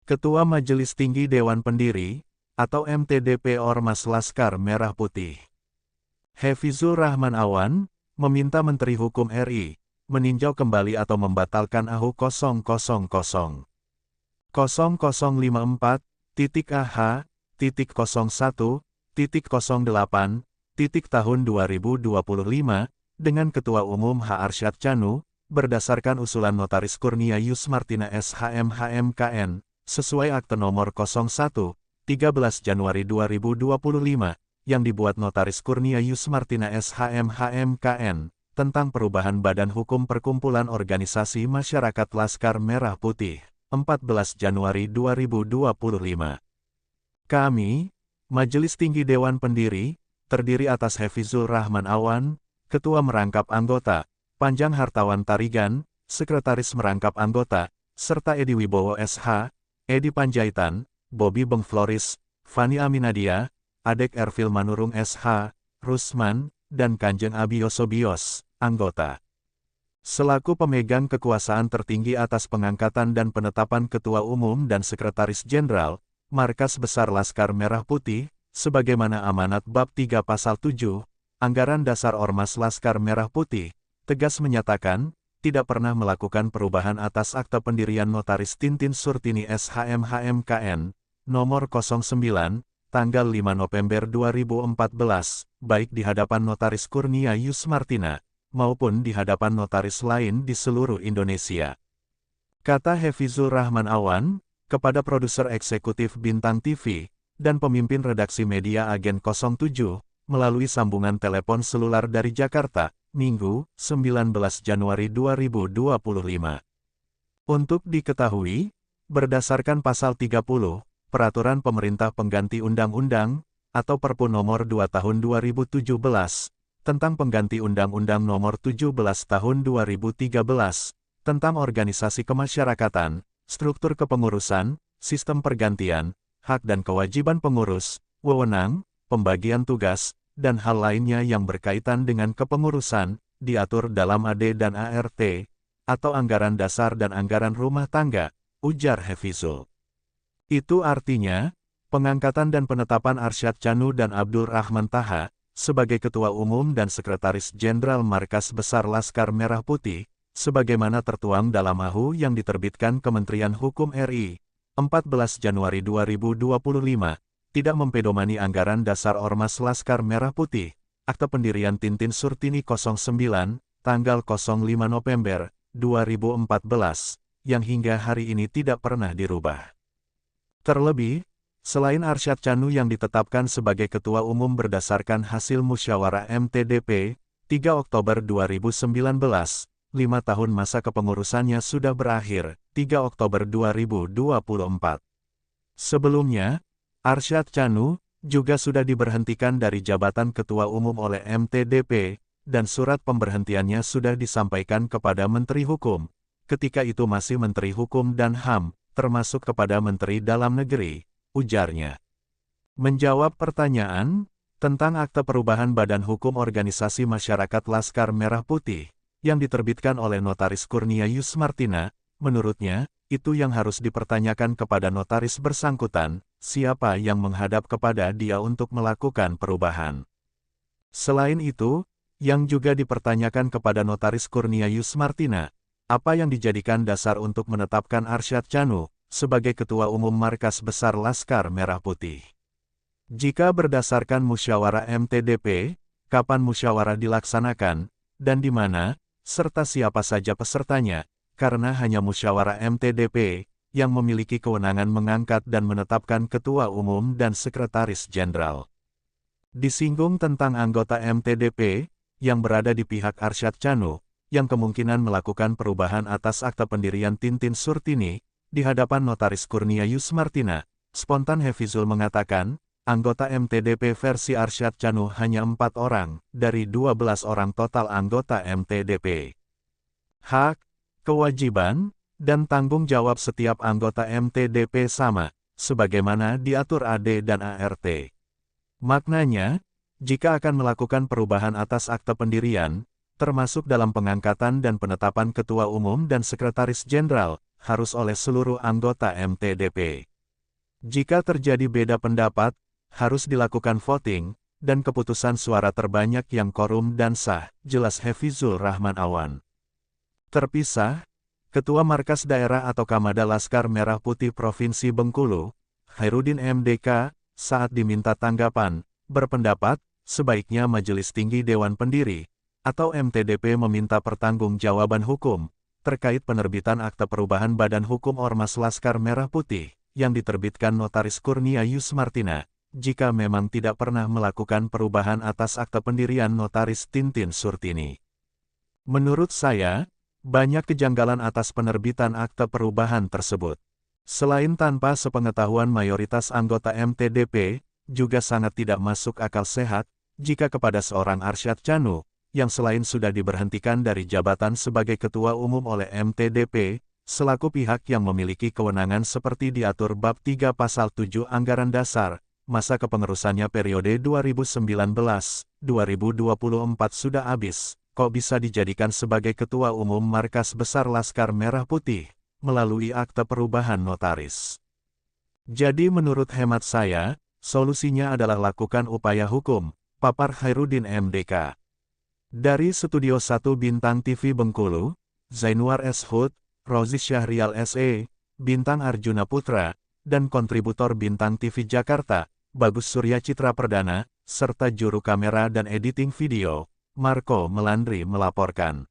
Ketua Majelis Tinggi Dewan Pendiri, atau MTDP Ormas Laskar Merah Putih, Hefizul Rahman Awan, meminta Menteri Hukum RI, meninjau kembali atau membatalkan AHU 0054.AH.01.08 dengan Ketua Umum H. Arsyad Chanu, berdasarkan usulan Notaris Kurnia Yus Martina SHM-HMKN, sesuai Akte Nomor 01, 13 Januari 2025, yang dibuat Notaris Kurnia Yus Martina SHM-HMKN, tentang perubahan Badan Hukum Perkumpulan Organisasi Masyarakat Laskar Merah Putih, 14 Januari 2025. Kami, Majelis Tinggi Dewan Pendiri, terdiri atas Hefizul Rahman Awan, Ketua Merangkap Anggota, Panjang Hartawan Tarigan, Sekretaris Merangkap Anggota, serta Edi Wibowo SH, Edi Panjaitan, Bobby Beng Floris, Fani Aminadia, Adek Ervil Manurung SH, Rusman, dan Kanjeng Abi Yosobios, anggota. Selaku pemegang kekuasaan tertinggi atas pengangkatan dan penetapan Ketua Umum dan Sekretaris Jenderal, Markas Besar Laskar Merah Putih, sebagaimana amanat Bab 3 Pasal 7, Anggaran Dasar Ormas Laskar Merah Putih, tegas menyatakan, tidak pernah melakukan perubahan atas Akta Pendirian Notaris Tintin Surtini SHM-HMKN, nomor 09, tanggal 5 November 2014, baik di hadapan Notaris Kurnia Yus Martina, maupun di hadapan notaris lain di seluruh Indonesia. Kata Hefizul Rahman Awan, kepada produser eksekutif Bintang TV, dan pemimpin redaksi media Agen 07, melalui sambungan telepon selular dari Jakarta, Minggu, 19 Januari 2025. Untuk diketahui, berdasarkan Pasal 30, Peraturan Pemerintah Pengganti Undang-Undang, atau Perpu Nomor 2 Tahun 2017, tentang pengganti Undang-Undang Nomor 17 Tahun 2013, tentang organisasi kemasyarakatan, struktur kepengurusan, sistem pergantian, hak dan kewajiban pengurus, wewenang, pembagian tugas, dan hal lainnya yang berkaitan dengan kepengurusan, diatur dalam AD dan ART, atau Anggaran Dasar dan Anggaran Rumah Tangga, ujar Hefizul. Itu artinya, pengangkatan dan penetapan Arsyad Chanu dan Abdul Rahman Taha, sebagai Ketua Umum dan Sekretaris Jenderal Markas Besar Laskar Merah Putih, sebagaimana tertuang dalam AHU yang diterbitkan Kementerian Hukum RI, 14 Januari 2025, tidak mempedomani Anggaran Dasar Ormas Laskar Merah Putih, Akta Pendirian Tintin Surtini 09, tanggal 05 November 2014, yang hingga hari ini tidak pernah dirubah. Terlebih, selain Arsyad Chanu yang ditetapkan sebagai Ketua Umum berdasarkan hasil musyawarah MTDP, 3 Oktober 2019, 5 tahun masa kepengurusannya sudah berakhir, 3 Oktober 2024. Sebelumnya, Arsyad Chanu juga sudah diberhentikan dari jabatan Ketua Umum oleh MTDP, dan surat pemberhentiannya sudah disampaikan kepada Menteri Hukum, ketika itu masih Menteri Hukum dan HAM, termasuk kepada Menteri Dalam Negeri, ujarnya. Menjawab pertanyaan tentang Akta Perubahan Badan Hukum Organisasi Masyarakat Laskar Merah Putih, yang diterbitkan oleh Notaris Kurnia Yus Martina, menurutnya, itu yang harus dipertanyakan kepada notaris bersangkutan, siapa yang menghadap kepada dia untuk melakukan perubahan. Selain itu, yang juga dipertanyakan kepada Notaris Kurnia Yus Martina, apa yang dijadikan dasar untuk menetapkan Arsyad Chanu sebagai Ketua Umum Markas Besar Laskar Merah Putih. Jika berdasarkan musyawarah MTDP, kapan musyawarah dilaksanakan, dan di mana, serta siapa saja pesertanya, karena hanya musyawarah MTDP yang memiliki kewenangan mengangkat dan menetapkan Ketua Umum dan Sekretaris Jenderal. Disinggung tentang anggota MTDP yang berada di pihak Arsyad Chanu, yang kemungkinan melakukan perubahan atas Akta Pendirian Tintin Surtini, di hadapan Notaris Kurnia Yus Martina, spontan Hefizul mengatakan, anggota MTDP versi Arsyad Chanu hanya 4 orang, dari 12 orang total anggota MTDP. Hak, kewajiban, dan tanggung jawab setiap anggota MTDP sama, sebagaimana diatur AD dan ART. Maknanya, jika akan melakukan perubahan atas Akta Pendirian, termasuk dalam pengangkatan dan penetapan Ketua Umum dan Sekretaris Jenderal, harus oleh seluruh anggota MTDP. Jika terjadi beda pendapat, harus dilakukan voting, dan keputusan suara terbanyak yang quorum dan sah, jelas Hafizul Rahman Awan. Terpisah, Ketua Markas Daerah atau Kamada Laskar Merah Putih Provinsi Bengkulu, Khairuddin MDK, saat diminta tanggapan, berpendapat, sebaiknya Majelis Tinggi Dewan Pendiri, atau MTDP meminta pertanggungjawaban hukum, terkait penerbitan Akta Perubahan Badan Hukum Ormas Laskar Merah Putih, yang diterbitkan Notaris Kurnia Yusmartina, jika memang tidak pernah melakukan perubahan atas akta pendirian Notaris Tintin Surtini. Menurut saya, banyak kejanggalan atas penerbitan akta perubahan tersebut. Selain tanpa sepengetahuan mayoritas anggota MTDP, juga sangat tidak masuk akal sehat, jika kepada seorang Arsyad Chanu, yang selain sudah diberhentikan dari jabatan sebagai Ketua Umum oleh MTDP, selaku pihak yang memiliki kewenangan seperti diatur Bab 3 Pasal 7 Anggaran Dasar, masa kepengurusannya periode 2019-2024 sudah habis, kok bisa dijadikan sebagai Ketua Umum Markas Besar Laskar Merah Putih, melalui akta perubahan notaris. Jadi menurut hemat saya, solusinya adalah lakukan upaya hukum, papar Khairuddin MDK. Dari Studio 1 Bintang TV Bengkulu, Zainwar S. Hud, Rozi Syahrial S.E., Bintang Arjuna Putra, dan kontributor Bintang TV Jakarta, Bagus Surya Citra Perdana, serta juru kamera dan editing video, Marco Melandri melaporkan.